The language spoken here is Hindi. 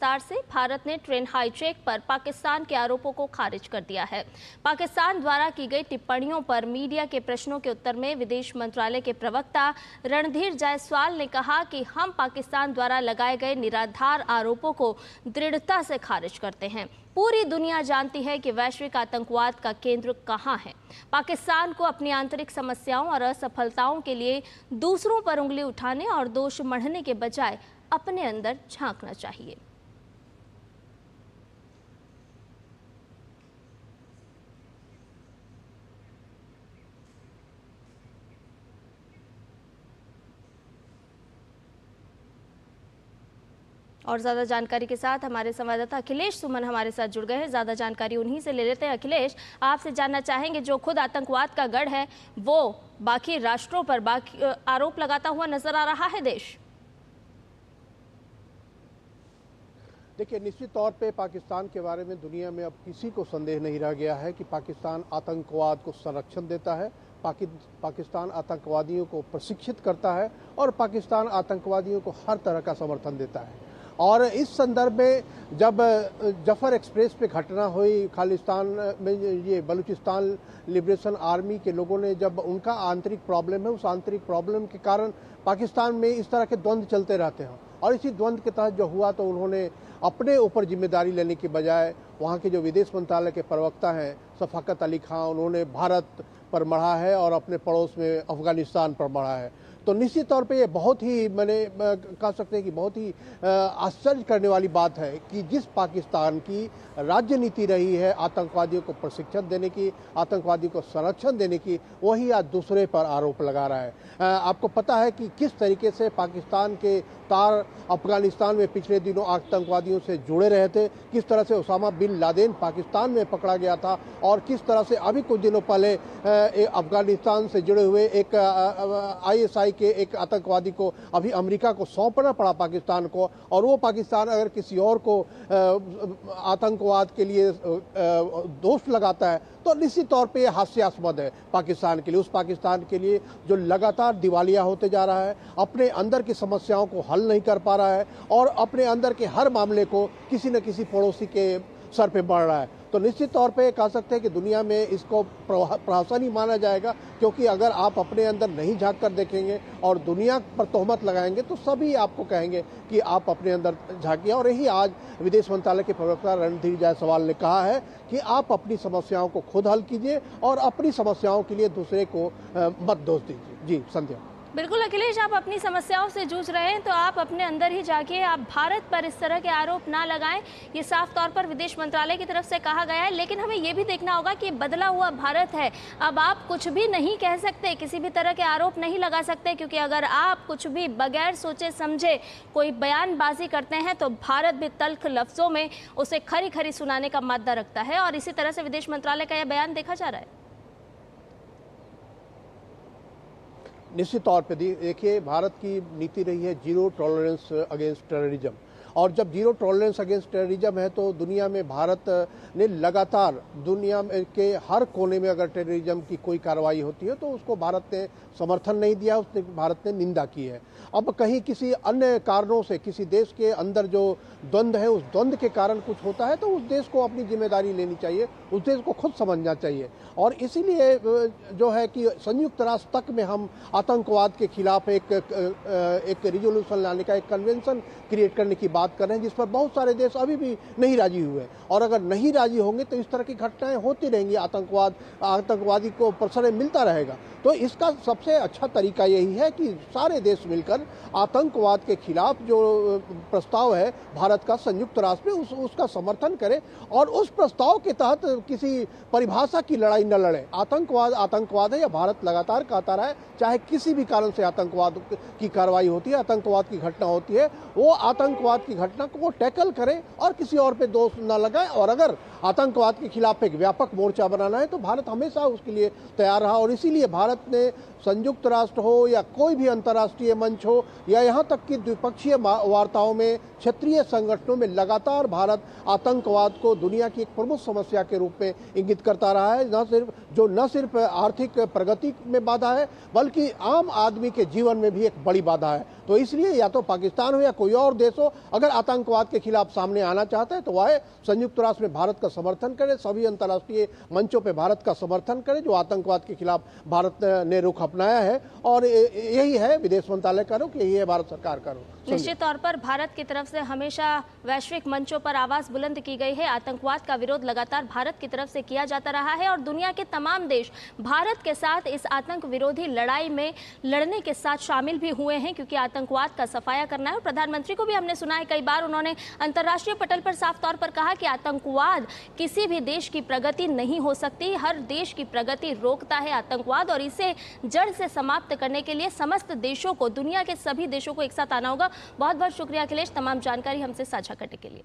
विस्तार से भारत ने ट्रेन हाईजैक पर पाकिस्तान के आरोपों को खारिज कर दिया है। पाकिस्तान द्वारा की गई टिप्पणियों पर मीडिया के प्रश्नों के उत्तर में विदेश मंत्रालय के प्रवक्ता रणधीर जायसवाल ने कहा कि हम पाकिस्तान द्वारा लगाए गए निराधार आरोपों को दृढ़ता से खारिज करते हैं। पूरी दुनिया जानती है कि वैश्विक आतंकवाद का केंद्र कहां है। पाकिस्तान को अपनी आंतरिक समस्याओं और असफलताओं के लिए दूसरों पर उंगली उठाने और दोष मढ़ने के बजाय अपने अंदर झांकना चाहिए। और ज़्यादा जानकारी के साथ हमारे संवाददाता अखिलेश सुमन हमारे साथ जुड़ गए हैं। ज़्यादा जानकारी उन्हीं से ले लेते हैं। अखिलेश, आपसे जानना चाहेंगे, जो खुद आतंकवाद का गढ़ है वो बाकी राष्ट्रों पर आरोप लगाता हुआ नजर आ रहा है देश। देखिए, निश्चित तौर पे पाकिस्तान के बारे में दुनिया में अब किसी को संदेह नहीं रह गया है कि पाकिस्तान आतंकवाद को संरक्षण देता है, पाकिस्तान आतंकवादियों को प्रशिक्षित करता है और पाकिस्तान आतंकवादियों को हर तरह का समर्थन देता है। और इस संदर्भ में जब जफर एक्सप्रेस पे घटना हुई खालिस्तान में, ये बलूचिस्तान लिबरेशन आर्मी के लोगों ने, जब उनका आंतरिक प्रॉब्लम है, उस आंतरिक प्रॉब्लम के कारण पाकिस्तान में इस तरह के द्वंद्व चलते रहते हैं और इसी द्वंद्व के तहत जो हुआ तो उन्होंने अपने ऊपर जिम्मेदारी लेने के बजाय वहाँ के जो विदेश मंत्रालय के प्रवक्ता हैं शफाकत अली खान, उन्होंने भारत पर मढ़ा है और अपने पड़ोस में अफगानिस्तान पर मढ़ा है। तो निश्चित तौर पे ये बहुत ही कह सकते हैं कि बहुत ही आश्चर्य करने वाली बात है कि जिस पाकिस्तान की राज्य नीति रही है आतंकवादियों को प्रशिक्षण देने की, आतंकवादियों को संरक्षण देने की, वही आज दूसरे पर आरोप लगा रहा है। आपको पता है कि किस तरीके से पाकिस्तान के तार अफगानिस्तान में पिछले दिनों आतंकवादियों से जुड़े रहे थे, किस तरह से उसामा बिन लादेन पाकिस्तान में पकड़ा गया था और किस तरह से अभी कुछ दिनों पहले अफगानिस्तान से जुड़े हुए एक ISI के एक आतंकवादी को अभी अमेरिका को सौंपना पड़ा पाकिस्तान को, और वो पाकिस्तान अगर किसी और को आतंकवाद के लिए दोष लगाता है तो निश्चित तौर पे हास्यास्पद है पाकिस्तान के लिए, उस पाकिस्तान के लिए जो लगातार दिवालिया होते जा रहा है, अपने अंदर की समस्याओं को हल नहीं कर पा रहा है और अपने अंदर के हर मामले को किसी न किसी पड़ोसी के सर पे बढ़ रहा है। तो निश्चित तौर पे कह सकते हैं कि दुनिया में इसको प्रहसन ही माना जाएगा, क्योंकि अगर आप अपने अंदर नहीं झांक कर देखेंगे और दुनिया पर तोहमत लगाएंगे तो सभी आपको कहेंगे कि आप अपने अंदर झांकिए। और यही आज विदेश मंत्रालय के प्रवक्ता रणधीर जायसवाल ने कहा है कि आप अपनी समस्याओं को खुद हल कीजिए और अपनी समस्याओं के लिए दूसरे को मत दोष दीजिए। जी संध्या। बिल्कुल अखिलेश, आप अपनी समस्याओं से जूझ रहे हैं तो आप अपने अंदर ही जाके आप भारत पर इस तरह के आरोप ना लगाएं, ये साफ तौर पर विदेश मंत्रालय की तरफ से कहा गया है। लेकिन हमें ये भी देखना होगा कि बदला हुआ भारत है, अब आप कुछ भी नहीं कह सकते, किसी भी तरह के आरोप नहीं लगा सकते, क्योंकि अगर आप कुछ भी बगैर सोचे समझे कोई बयानबाजी करते हैं तो भारत भी तल्ख लफ्जों में उसे खरी खरी सुनाने का मादा रखता है। और इसी तरह से विदेश मंत्रालय का यह बयान देखा जा रहा है। निश्चित तौर पे देखिए, भारत की नीति रही है जीरो टॉलरेंस अगेंस्ट टेररिज्म, और जब जीरो टॉलरेंस अगेंस्ट टेररिज्म है तो दुनिया में भारत ने लगातार दुनिया के हर कोने में अगर टेररिज्म की कोई कार्रवाई होती है तो उसको भारत ने समर्थन नहीं दिया, उसने भारत ने निंदा की है। अब कहीं किसी अन्य कारणों से किसी देश के अंदर जो द्वंद्व है, उस द्वंद्व के कारण कुछ होता है तो उस देश को अपनी जिम्मेदारी लेनी चाहिए, उस देश को खुद समझना चाहिए। और इसीलिए जो है कि संयुक्त राष्ट्र तक में हम आतंकवाद के खिलाफ एक रिजोल्यूशन लाने का, एक कन्वेंशन क्रिएट करने की बात कर रहे हैं, जिस पर बहुत सारे देश अभी भी नहीं राजी हुए। और अगर नहीं राजी होंगे तो इस तरह की घटनाएं होती रहेंगी, आतंकवादी को प्रश्रय मिलता रहेगा। तो इसका सबसे अच्छा तरीका यही है कि सारे देश मिलकर आतंकवाद के खिलाफ जो प्रस्ताव है भारत का संयुक्त राष्ट्र में उसका समर्थन करें और उस प्रस्ताव के तहत किसी परिभाषा की लड़ाई न लड़े। आतंकवाद है, या भारत लगातार कहता रहा है, चाहे किसी भी कारण से आतंकवाद की कार्रवाई होती है, आतंकवाद की घटना होती है, वो आतंकवाद की घटना को वो टैकल करे और किसी और पे दोष न लगाए। और अगर आतंकवाद के खिलाफ एक व्यापक मोर्चा बनाना है तो भारत हमेशा उसके लिए तैयार रहा। और इसीलिए भारत ने संयुक्त राष्ट्र हो या कोई भी अंतर्राष्ट्रीय मंच हो या यहाँ तक कि द्विपक्षीय वार्ताओं में, क्षेत्रीय संगठनों में लगातार भारत आतंकवाद को दुनिया की एक प्रमुख समस्या के रूप में इंगित करता रहा है, न सिर्फ आर्थिक प्रगति में बाधा है बल्कि आम आदमी के जीवन में भी एक बड़ी बाधा है। तो इसलिए या तो पाकिस्तान हो या कोई और देश हो, अगर अगर आतंकवाद के खिलाफ सामने आना चाहता है तो वह संयुक्त राष्ट्र में भारत का समर्थन करे, सभी अंतर्राष्ट्रीय मंचों पे भारत का समर्थन करे जो आतंकवाद के खिलाफ भारत ने रुख अपनाया है। और यही है विदेश मंत्रालय का रुख, यही है भारत सरकार का रुख। निश्चित तौर पर भारत की तरफ से हमेशा वैश्विक मंचों पर आवाज बुलंद की गई है। आतंकवाद का विरोध लगातार भारत की तरफ से किया जाता रहा है और दुनिया के तमाम देश भारत के साथ इस आतंक विरोधी लड़ाई में लड़ने के साथ शामिल भी हुए हैं, क्योंकि आतंकवाद का सफाया करना है। और प्रधानमंत्री को भी हमने सुना है कई बार, उन्होंने अंतर्राष्ट्रीय पटल पर साफ तौर पर कहा कि आतंकवाद किसी भी देश की प्रगति नहीं हो सकती, हर देश की प्रगति रोकता है आतंकवाद, और इसे जड़ से समाप्त करने के लिए समस्त देशों को, दुनिया के सभी देशों को एक साथ आना होगा। बहुत बहुत शुक्रिया अखिलेश, तमाम जानकारी हमसे साझा करने के लिए।